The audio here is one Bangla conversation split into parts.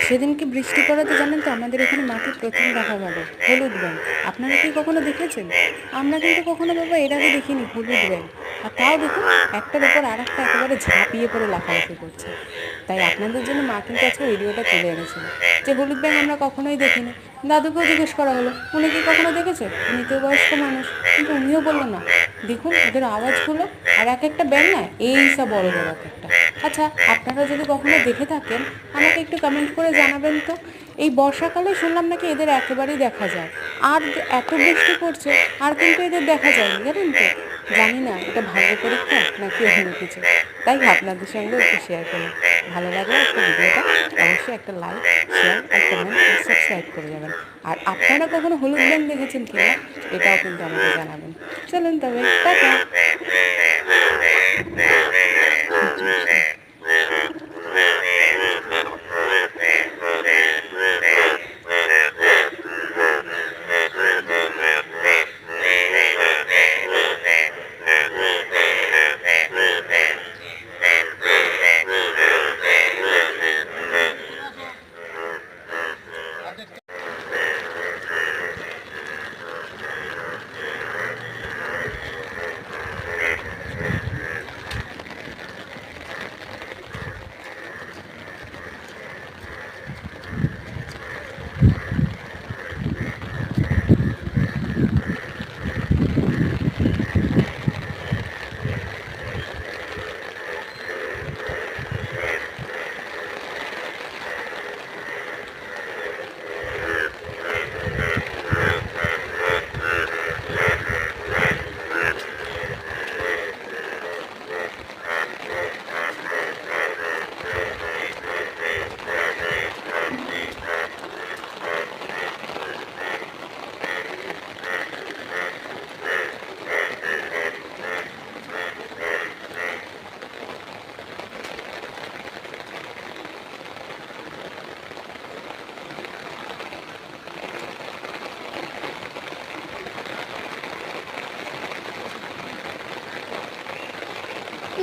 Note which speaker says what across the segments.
Speaker 1: সেদিনকে বৃষ্টি পড়াতে জানেন তো আমাদের এখানে মাঠে প্রথম দেখা গেল হলুদ ব্যাঙ। আপনারা কি কখনো দেখেছেন? আমরা কিন্তু কখনো বাবা এর আগে দেখিনি হলুদ ব্যাঙ। আর তাও দেখুন, একটার উপর আর একটা একেবারে ঝাঁপিয়ে পড়ে লাফালাফি করছে। তাই আপনাদের জন্য মা কিন্তু আজকে ভিডিওটা তুলে এনেছিল, যে হলুদ ব্যাঙ আমরা কখনোই দেখিনি। দাদুকেও জিজ্ঞেস করা হলো, উনি কি কখনো দেখেছে? উনি তো বয়স্ক মানুষ, কিন্তু উনিও বললো না। দেখুন ওদের আওয়াজগুলো, আর এক একটা ব্যাঙ না এই সব বড় বড় এক একটা। আচ্ছা, আপনারা যদি কখনো দেখে থাকেন আমাকে একটু কমেন্ট করে জানাবেন তো। এই বর্ষাকালে শুনলাম নাকি এদের একেবারেই দেখা যায়। আর এত বৃষ্টি পড়ছে, আর কিন্তু এদের দেখা যায়নি, জানেন তো। জানি না এটা ভাগ্য পরীক্ষা নাকি অন্য কিছু, তাই আপনাদের সঙ্গে একটু শেয়ার করলাম। ভালো লাগলে একটা ভিডিওটা অবশ্যই একটা লাইক, শেয়ার আর কমেন্ট আর সাবস্ক্রাইব করে যাবেন। আর আপনারা কখনো হলুদ ব্যাঙ দেখেছেন কিনা এটাও কিন্তু আমাকে জানাবেন। চলুন তবে, টাটা।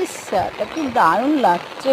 Speaker 2: ইস, এটা কি দারুণ লাগছে।